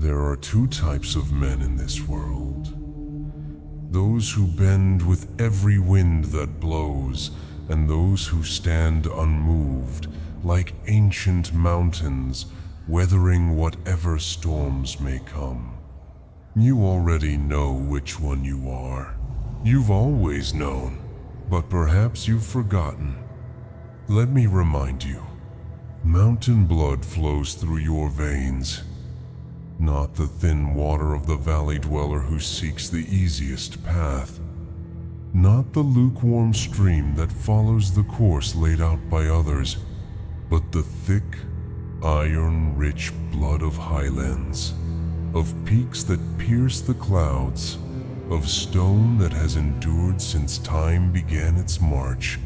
There are two types of men in this world. Those who bend with every wind that blows, and those who stand unmoved, like ancient mountains, weathering whatever storms may come. You already know which one you are. You've always known, but perhaps you've forgotten. Let me remind you, mountain blood flows through your veins. Not the thin water of the valley dweller who seeks the easiest path. Not the lukewarm stream that follows the course laid out by others, but the thick, iron-rich blood of highlands, of peaks that pierce the clouds, of stone that has endured since time began its march.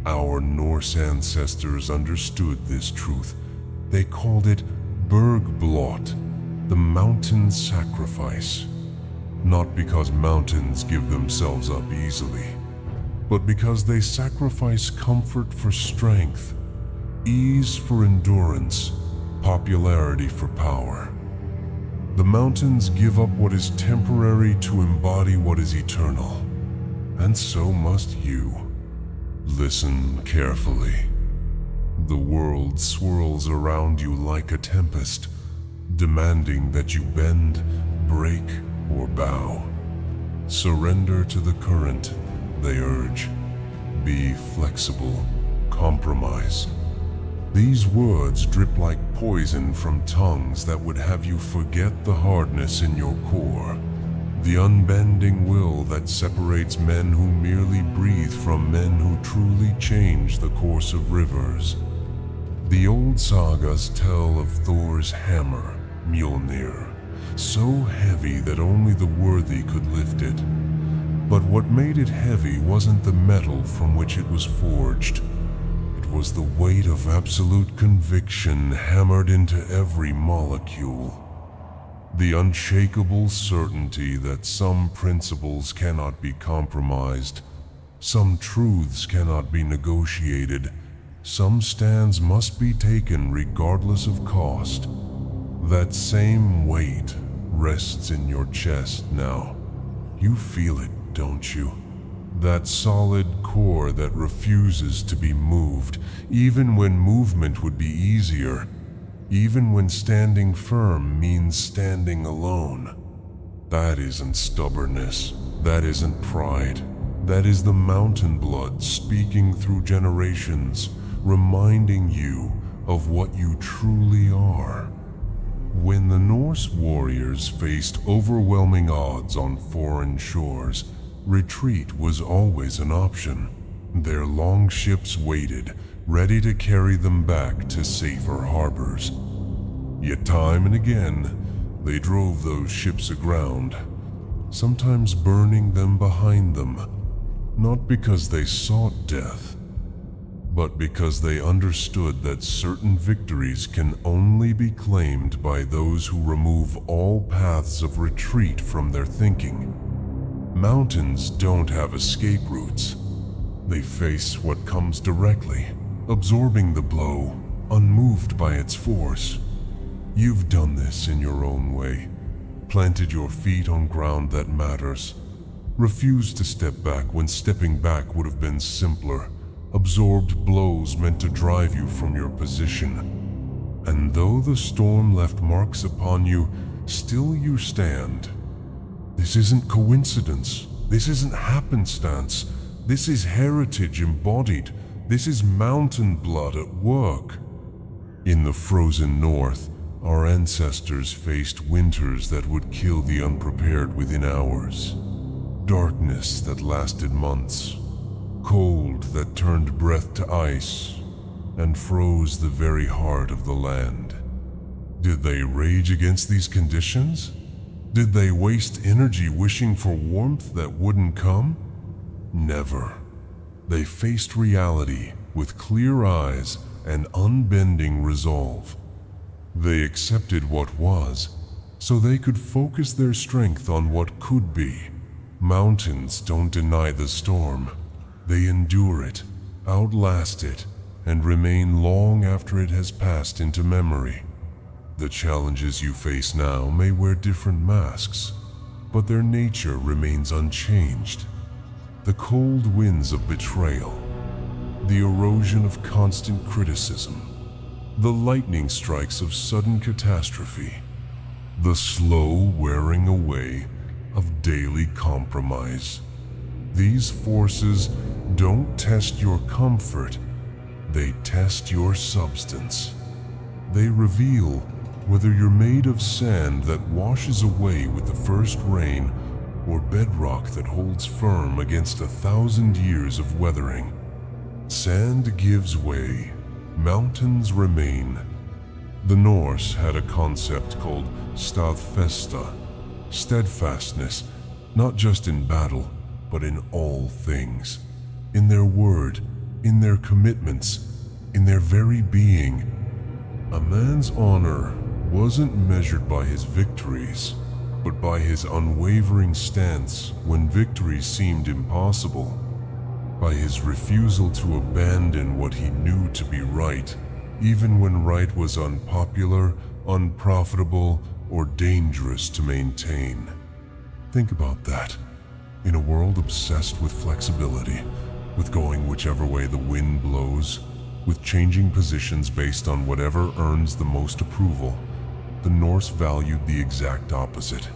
Our Norse ancestors understood this truth. They called it Bergblot, the mountain sacrifice. Not because mountains give themselves up easily, but because they sacrifice comfort for strength, ease for endurance, popularity for power. The mountains give up what is temporary to embody what is eternal, and so must you. Listen carefully. The world swirls around you like a tempest, demanding that you bend, break, or bow. Surrender to the current, they urge. Be flexible, compromise. These words drip like poison from tongues that would have you forget the hardness in your core, the unbending will that separates men who merely breathe from men who truly change the course of rivers. The old sagas tell of Thor's hammer, Mjolnir, so heavy that only the worthy could lift it. But what made it heavy wasn't the metal from which it was forged. It was the weight of absolute conviction hammered into every molecule. The unshakable certainty that some principles cannot be compromised, some truths cannot be negotiated, some stands must be taken regardless of cost. That same weight rests in your chest now. You feel it, don't you? That solid core that refuses to be moved, even when movement would be easier, even when standing firm means standing alone. That isn't stubbornness, that isn't pride. That is the mountain blood speaking through generations, reminding you of what you truly are. When the Norse warriors faced overwhelming odds on foreign shores, retreat was always an option. Their long ships waited, ready to carry them back to safer harbors. Yet time and again, they drove those ships aground, sometimes burning them behind them, not because they sought death, but because they understood that certain victories can only be claimed by those who remove all paths of retreat from their thinking. Mountains don't have escape routes. They face what comes directly, absorbing the blow, unmoved by its force. You've done this in your own way, planted your feet on ground that matters, refused to step back when stepping back would have been simpler, absorbed blows meant to drive you from your position. And though the storm left marks upon you, still you stand. This isn't coincidence. This isn't happenstance. This is heritage embodied. This is mountain blood at work. In the frozen north, our ancestors faced winters that would kill the unprepared within hours. Darkness that lasted months. Cold that turned breath to ice and froze the very heart of the land. Did they rage against these conditions? Did they waste energy wishing for warmth that wouldn't come? Never. They faced reality with clear eyes and unbending resolve. They accepted what was, so they could focus their strength on what could be. Mountains don't deny the storm. They endure it, outlast it, and remain long after it has passed into memory. The challenges you face now may wear different masks, but their nature remains unchanged. The cold winds of betrayal, the erosion of constant criticism, the lightning strikes of sudden catastrophe, the slow wearing away of daily compromise. These forces don't test your comfort, they test your substance. They reveal whether you're made of sand that washes away with the first rain or bedrock that holds firm against 1,000 years of weathering. Sand gives way, mountains remain. The Norse had a concept called staðfesta, steadfastness, not just in battle, but in all things. In their word, in their commitments, in their very being. A man's honor wasn't measured by his victories, but by his unwavering stance when victories seemed impossible, by his refusal to abandon what he knew to be right, even when right was unpopular, unprofitable, or dangerous to maintain. Think about that. In a world obsessed with flexibility, with going whichever way the wind blows, with changing positions based on whatever earns the most approval, the Norse valued the exact opposite.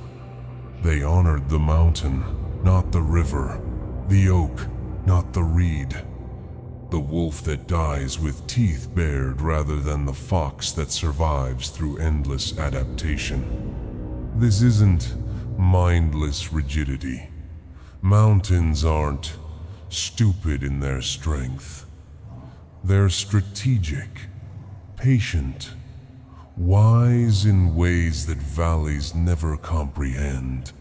They honored the mountain, not the river, the oak, not the reed, the wolf that dies with teeth bared rather than the fox that survives through endless adaptation. This isn't mindless rigidity. Mountains aren't stupid in their strength. They're strategic, patient, wise in ways that valleys never comprehend.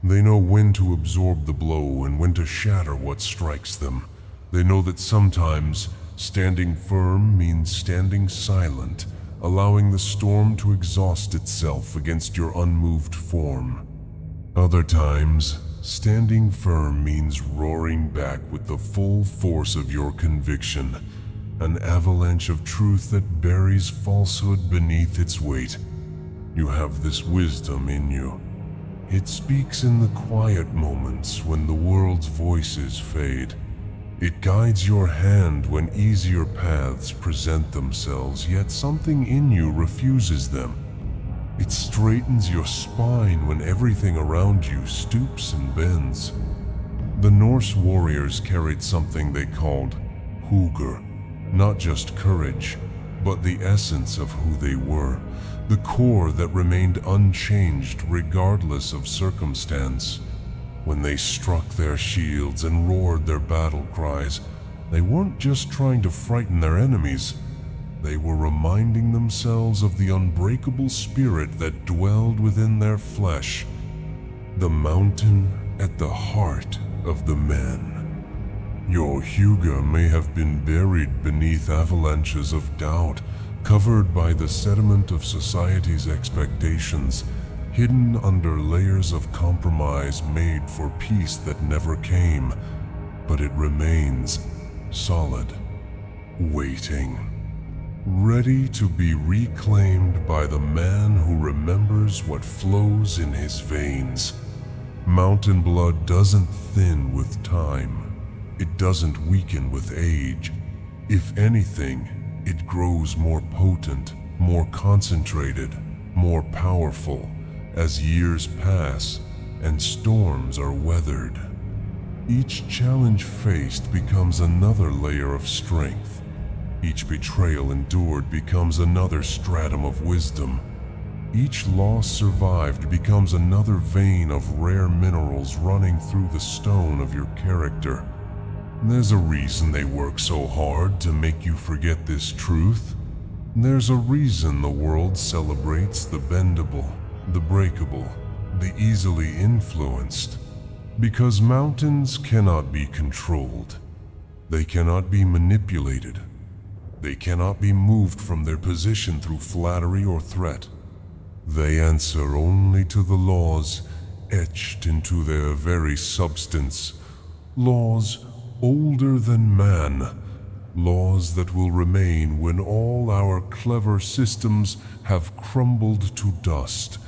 They know when to absorb the blow and when to shatter what strikes them. They know that sometimes standing firm means standing silent, allowing the storm to exhaust itself against your unmoved form. Other times, standing firm means roaring back with the full force of your conviction, an avalanche of truth that buries falsehood beneath its weight. You have this wisdom in you. It speaks in the quiet moments when the world's voices fade. It guides your hand when easier paths present themselves, yet something in you refuses them. It straightens your spine when everything around you stoops and bends. The Norse warriors carried something they called huger, not just courage, but the essence of who they were, the core that remained unchanged regardless of circumstance. When they struck their shields and roared their battle cries, they weren't just trying to frighten their enemies. They were reminding themselves of the unbreakable spirit that dwelled within their flesh, the mountain at the heart of the men. Your Huga may have been buried beneath avalanches of doubt, covered by the sediment of society's expectations, hidden under layers of compromise made for peace that never came, but it remains solid, waiting, ready to be reclaimed by the man who remembers what flows in his veins. Mountain blood doesn't thin with time. It doesn't weaken with age. If anything, it grows more potent, more concentrated, more powerful as years pass and storms are weathered. Each challenge faced becomes another layer of strength. Each betrayal endured becomes another stratum of wisdom. Each loss survived becomes another vein of rare minerals running through the stone of your character. There's a reason they work so hard to make you forget this truth. There's a reason the world celebrates the bendable, the breakable, the easily influenced. Because mountains cannot be controlled. They cannot be manipulated. They cannot be moved from their position through flattery or threat. They answer only to the laws etched into their very substance, laws older than man, laws that will remain when all our clever systems have crumbled to dust.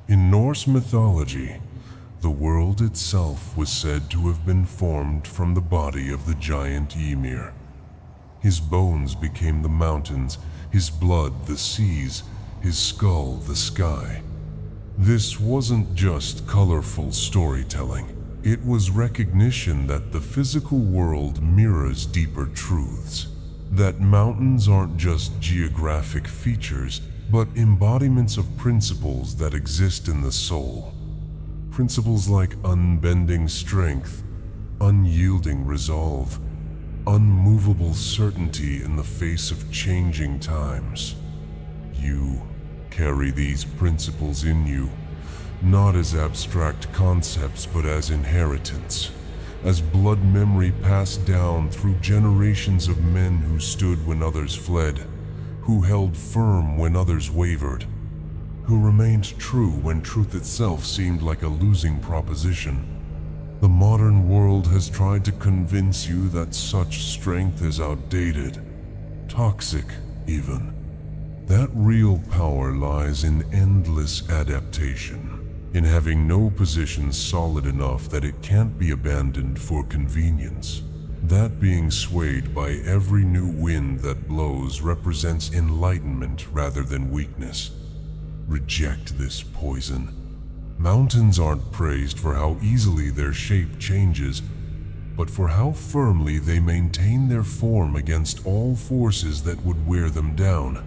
In Norse mythology, the world itself was said to have been formed from the body of the giant Ymir. His bones became the mountains, his blood the seas, his skull the sky. This wasn't just colorful storytelling. It was recognition that the physical world mirrors deeper truths. That mountains aren't just geographic features, but embodiments of principles that exist in the soul. Principles like unbending strength, unyielding resolve, unmovable certainty in the face of changing times. You carry these principles in you, not as abstract concepts but as inheritance, as blood memory passed down through generations of men who stood when others fled, who held firm when others wavered, who remained true when truth itself seemed like a losing proposition. The modern world has tried to convince you that such strength is outdated, toxic even. That real power lies in endless adaptation, in having no position solid enough that it can't be abandoned for convenience. That being swayed by every new wind that blows represents enlightenment rather than weakness. Reject this poison. Mountains aren't praised for how easily their shape changes, but for how firmly they maintain their form against all forces that would wear them down.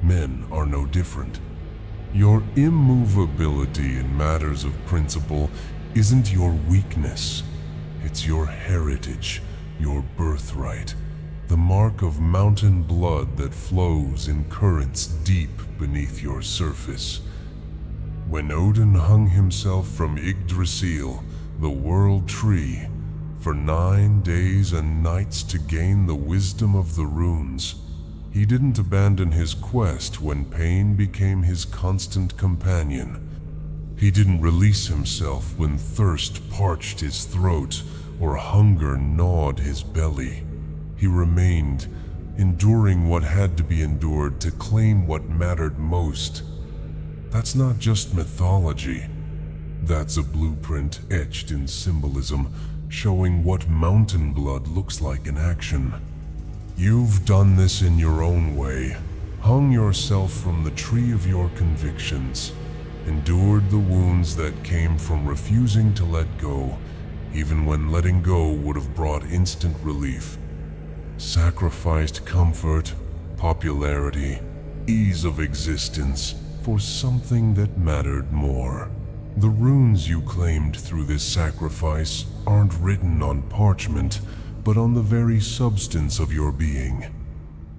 Men are no different. Your immovability in matters of principle isn't your weakness. It's your heritage, your birthright, the mark of mountain blood that flows in currents deep beneath your surface. When Odin hung himself from Yggdrasil, the world tree, for 9 days and nights to gain the wisdom of the runes, he didn't abandon his quest when pain became his constant companion. He didn't release himself when thirst parched his throat or hunger gnawed his belly. He remained, enduring what had to be endured to claim what mattered most. That's not just mythology. That's a blueprint etched in symbolism, showing what mountain blood looks like in action. You've done this in your own way, hung yourself from the tree of your convictions, endured the wounds that came from refusing to let go, even when letting go would have brought instant relief. Sacrificed comfort, popularity, ease of existence for something that mattered more. The runes you claimed through this sacrifice aren't written on parchment, but on the very substance of your being.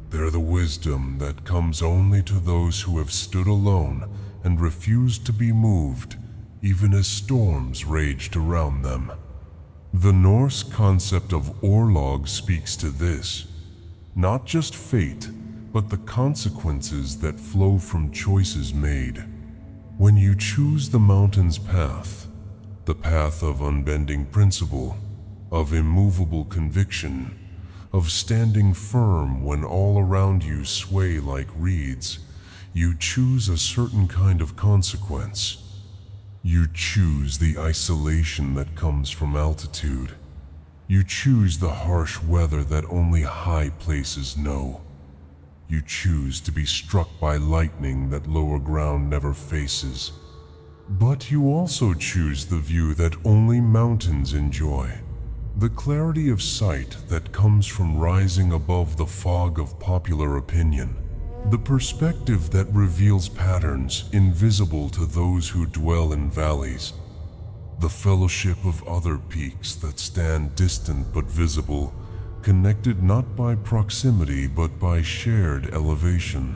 They're the wisdom that comes only to those who have stood alone and refused to be moved, even as storms raged around them. The Norse concept of orlog speaks to this. Not just fate, but the consequences that flow from choices made. When you choose the mountain's path, the path of unbending principle, of immovable conviction, of standing firm when all around you sway like reeds, you choose a certain kind of consequence. You choose the isolation that comes from altitude. You choose the harsh weather that only high places know. You choose to be struck by lightning that lower ground never faces. But you also choose the view that only mountains enjoy. The clarity of sight that comes from rising above the fog of popular opinion. The perspective that reveals patterns invisible to those who dwell in valleys. The fellowship of other peaks that stand distant but visible, connected not by proximity but by shared elevation.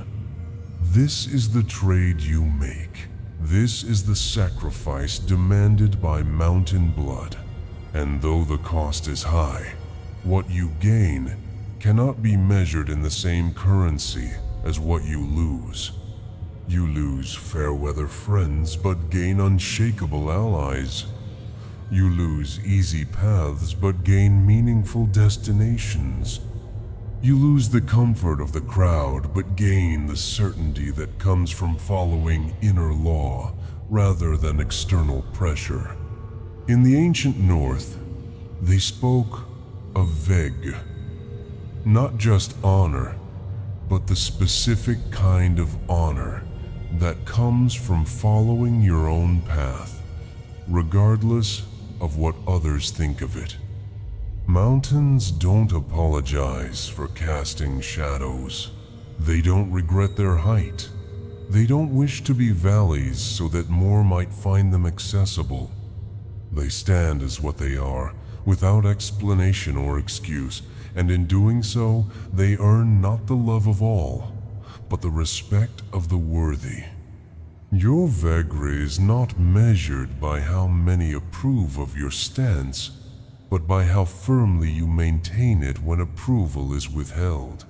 This is the trade you make. This is the sacrifice demanded by mountain blood. And though the cost is high, what you gain cannot be measured in the same currency as what you lose. You lose fair-weather friends but gain unshakable allies. You lose easy paths but gain meaningful destinations. You lose the comfort of the crowd, but gain the certainty that comes from following inner law rather than external pressure. In the ancient North, they spoke of veg, not just honor, but the specific kind of honor that comes from following your own path, regardless of what others think of it. Mountains don't apologize for casting shadows. They don't regret their height. They don't wish to be valleys so that more might find them accessible. They stand as what they are, without explanation or excuse, and in doing so, they earn not the love of all, but the respect of the worthy. Your vegre is not measured by how many approve of your stance, but by how firmly you maintain it when approval is withheld.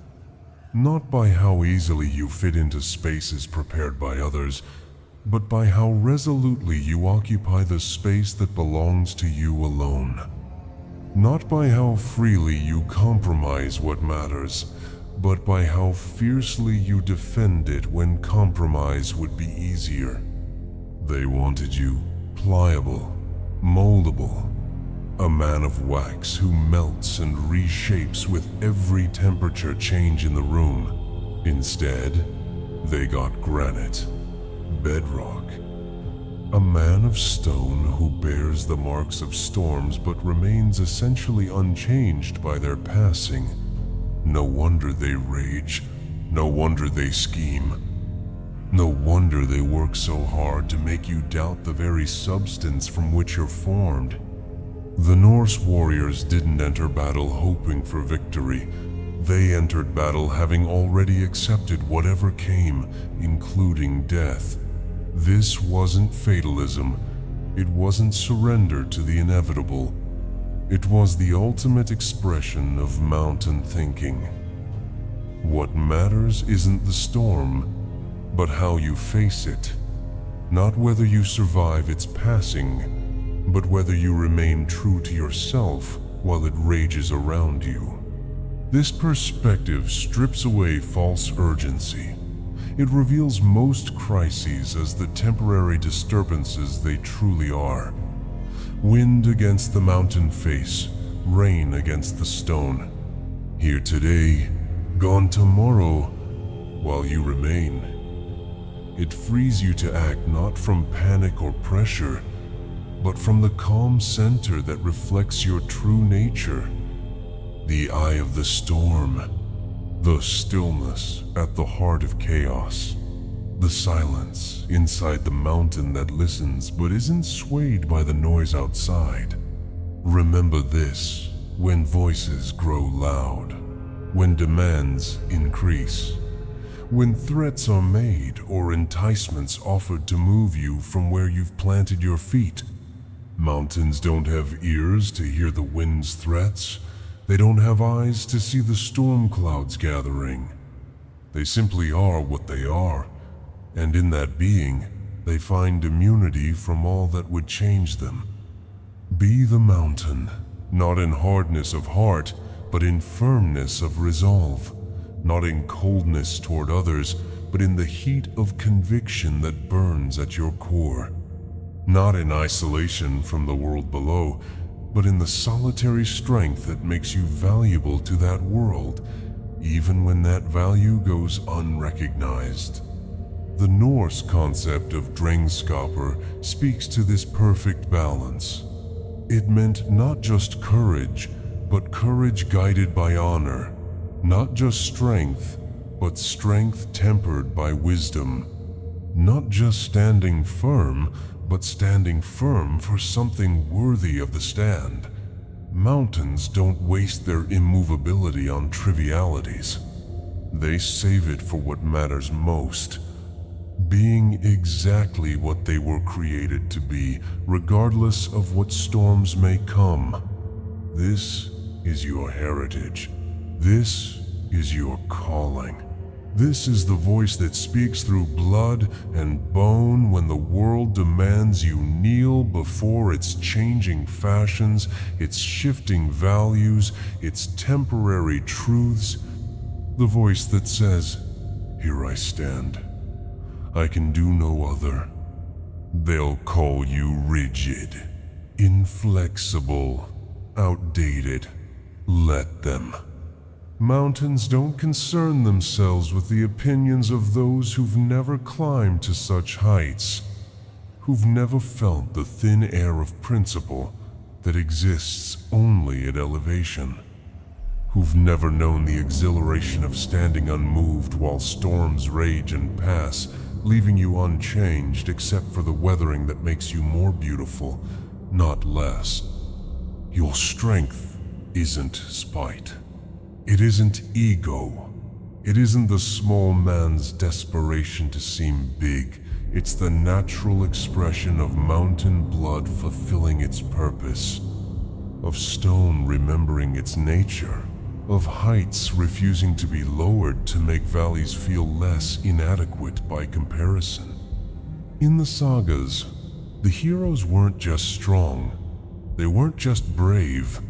Not by how easily you fit into spaces prepared by others, but by how resolutely you occupy the space that belongs to you alone. Not by how freely you compromise what matters, but by how fiercely you defend it when compromise would be easier. They wanted you pliable, moldable, a man of wax who melts and reshapes with every temperature change in the room. Instead, they got granite, bedrock, a man of stone who bears the marks of storms but remains essentially unchanged by their passing. No wonder they rage, no wonder they scheme. No wonder they work so hard to make you doubt the very substance from which you're formed. The Norse warriors didn't enter battle hoping for victory. They entered battle having already accepted whatever came, including death. This wasn't fatalism. It wasn't surrender to the inevitable. It was the ultimate expression of mountain thinking. What matters isn't the storm, but how you face it. Not whether you survive its passing, but whether you remain true to yourself while it rages around you. This perspective strips away false urgency. It reveals most crises as the temporary disturbances they truly are. Wind against the mountain face, rain against the stone. Here today, gone tomorrow, while you remain. It frees you to act not from panic or pressure, but from the calm center that reflects your true nature. The eye of the storm, the stillness at the heart of chaos, the silence inside the mountain that listens but isn't swayed by the noise outside. Remember this: when voices grow loud, when demands increase, when threats are made or enticements offered to move you from where you've planted your feet. Mountains don't have ears to hear the wind's threats. They don't have eyes to see the storm clouds gathering. They simply are what they are, and in that being, they find immunity from all that would change them. Be the mountain, not in hardness of heart, but in firmness of resolve, not in coldness toward others, but in the heat of conviction that burns at your core. Not in isolation from the world below, but in the solitary strength that makes you valuable to that world, even when that value goes unrecognized. The Norse concept of drengskaper speaks to this perfect balance. It meant not just courage, but courage guided by honor. Not just strength, but strength tempered by wisdom. Not just standing firm, but standing firm for something worthy of the stand. Mountains don't waste their immovability on trivialities. They save it for what matters most. Being exactly what they were created to be, regardless of what storms may come. This is your heritage. This is your calling. This is the voice that speaks through blood and bone when the world demands you kneel before its changing fashions, its shifting values, its temporary truths, The voice that says, "Here I stand. I can do no other." They'll call you rigid, inflexible, outdated. Let them. Mountains don't concern themselves with the opinions of those who've never climbed to such heights, who've never felt the thin air of principle that exists only at elevation, who've never known the exhilaration of standing unmoved while storms rage and pass, leaving you unchanged except for the weathering that makes you more beautiful, not less. Your strength isn't spite. It isn't ego. It isn't the small man's desperation to seem big. It's the natural expression of mountain blood fulfilling its purpose, of stone remembering its nature, of heights refusing to be lowered to make valleys feel less inadequate by comparison. In the sagas, the heroes weren't just strong. They weren't just brave.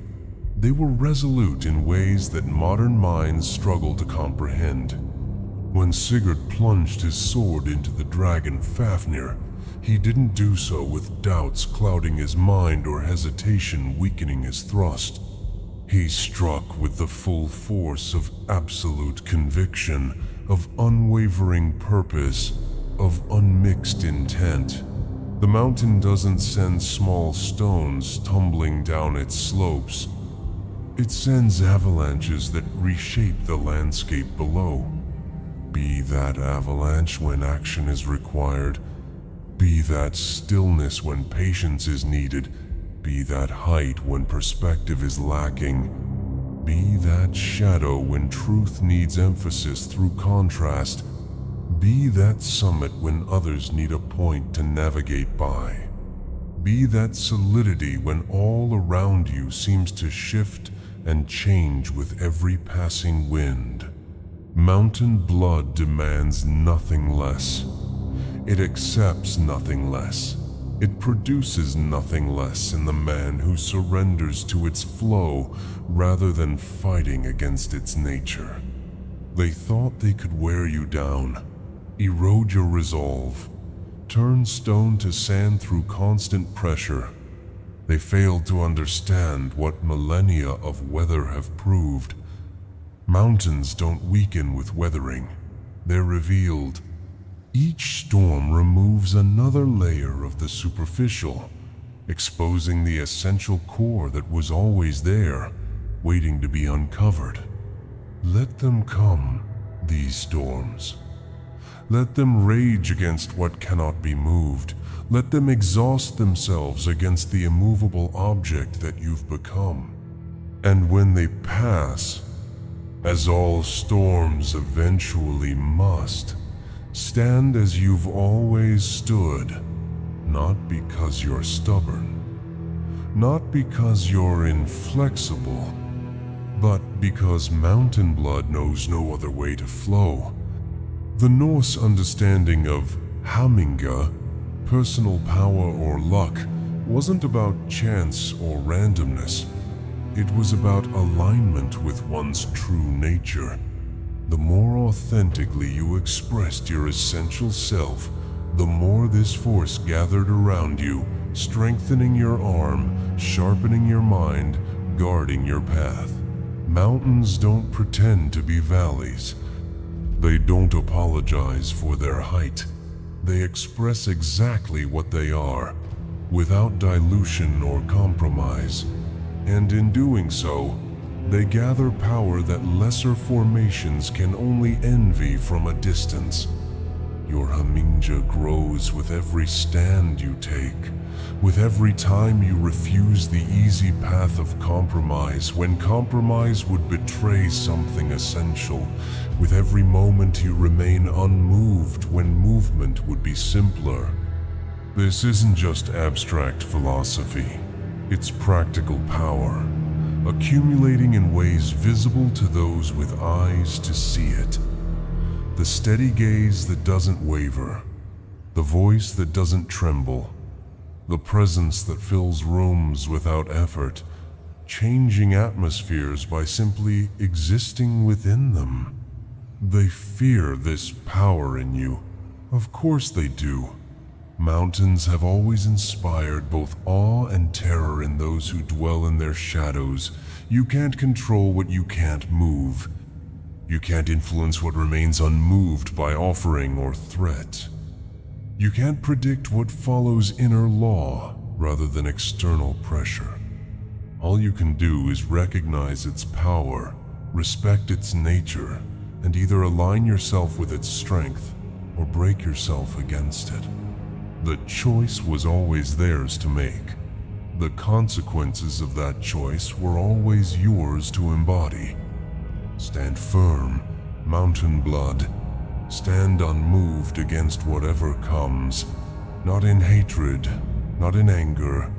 They were resolute in ways that modern minds struggle to comprehend. When Sigurd plunged his sword into the dragon Fafnir, he didn't do so with doubts clouding his mind or hesitation weakening his thrust. He struck with the full force of absolute conviction, of unwavering purpose, of unmixed intent. The mountain doesn't send small stones tumbling down its slopes. It sends avalanches that reshape the landscape below. Be that avalanche when action is required. Be that stillness when patience is needed. Be that height when perspective is lacking. Be that shadow when truth needs emphasis through contrast. Be that summit when others need a point to navigate by. Be that solidity when all around you seems to shift and change with every passing wind. Mountain blood demands nothing less. It accepts nothing less. It produces nothing less in the man who surrenders to its flow rather than fighting against its nature. They thought they could wear you down, erode your resolve, turn stone to sand through constant pressure. They failed to understand what millennia of weather have proved. Mountains don't weaken with weathering. They're revealed. Each storm removes another layer of the superficial, exposing the essential core that was always there, waiting to be uncovered. Let them come, these storms. Let them rage against what cannot be moved. Let them exhaust themselves against the immovable object that you've become. And when they pass, as all storms eventually must, stand as you've always stood, not because you're stubborn, not because you're inflexible, but because mountain blood knows no other way to flow. The Norse understanding of haminga, personal power or luck, wasn't about chance or randomness. It was about alignment with one's true nature. The more authentically you expressed your essential self, the more this force gathered around you, strengthening your arm, sharpening your mind, guarding your path. Mountains don't pretend to be valleys. They don't apologize for their height. They express exactly what they are, without dilution or compromise. And in doing so, they gather power that lesser formations can only envy from a distance. Your haminga grows with every stand you take, with every time you refuse the easy path of compromise when compromise would betray something essential, with every moment you remain unmoved when movement would be simpler. This isn't just abstract philosophy, it's practical power, accumulating in ways visible to those with eyes to see it. The steady gaze that doesn't waver, the voice that doesn't tremble, the presence that fills rooms without effort, changing atmospheres by simply existing within them. They fear this power in you. Of course they do. Mountains have always inspired both awe and terror in those who dwell in their shadows. You can't control what you can't move. You can't influence what remains unmoved by offering or threat. You can't predict what follows inner law rather than external pressure. All you can do is recognize its power, respect its nature, and either align yourself with its strength or break yourself against it. The choice was always theirs to make. The consequences of that choice were always yours to embody. Stand firm, mountain blood. Stand unmoved against whatever comes. Not in hatred, not in anger,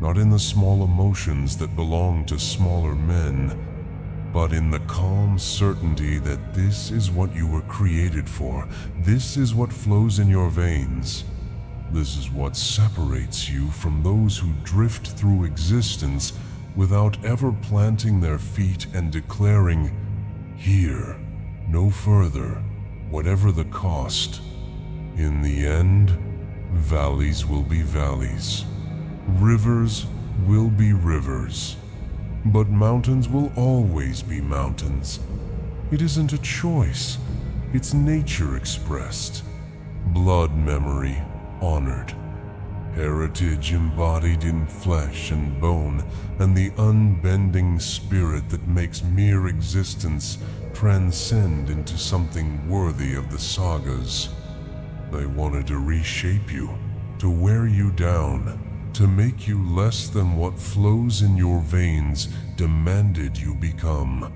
not in the small emotions that belong to smaller men, but in the calm certainty that this is what you were created for. This is what flows in your veins. This is what separates you from those who drift through existence without ever planting their feet and declaring, "Here, no further, whatever the cost." In the end, valleys will be valleys. Rivers will be rivers. But mountains will always be mountains. It isn't a choice. It's nature expressed. Blood memory honored. Heritage embodied in flesh and bone, and the unbending spirit that makes mere existence transcend into something worthy of the sagas. They wanted to reshape you, to wear you down, to make you less than what flows in your veins demanded you become.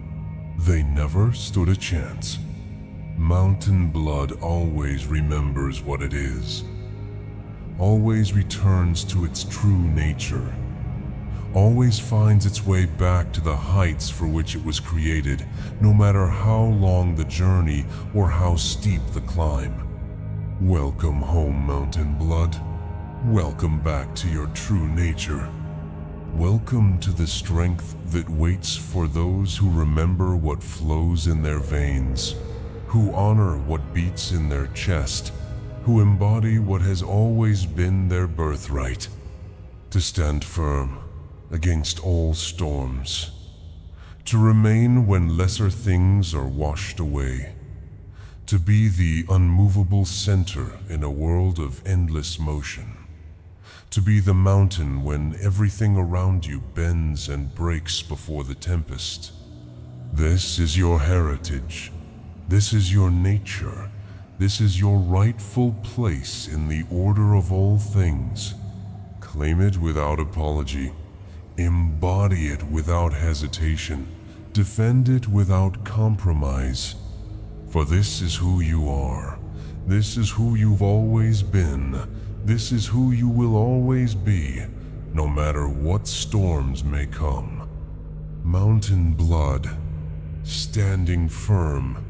They never stood a chance. Mountain blood always remembers what it is, always returns to its true nature, always finds its way back to the heights for which it was created, no matter how long the journey or how steep the climb. Welcome home, mountain blood. Welcome back to your true nature. Welcome to the strength that waits for those who remember what flows in their veins, who honor what beats in their chest, who embody what has always been their birthright, to stand firm against all storms, to remain when lesser things are washed away, to be the unmovable center in a world of endless motion, to be the mountain when everything around you bends and breaks before the tempest. This is your heritage. This is your nature. This is your rightful place in the order of all things. Claim it without apology. Embody it without hesitation. Defend it without compromise. For this is who you are. This is who you've always been. This is who you will always be, no matter what storms may come. Mountain blood, standing firm,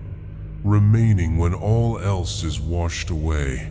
remaining when all else is washed away.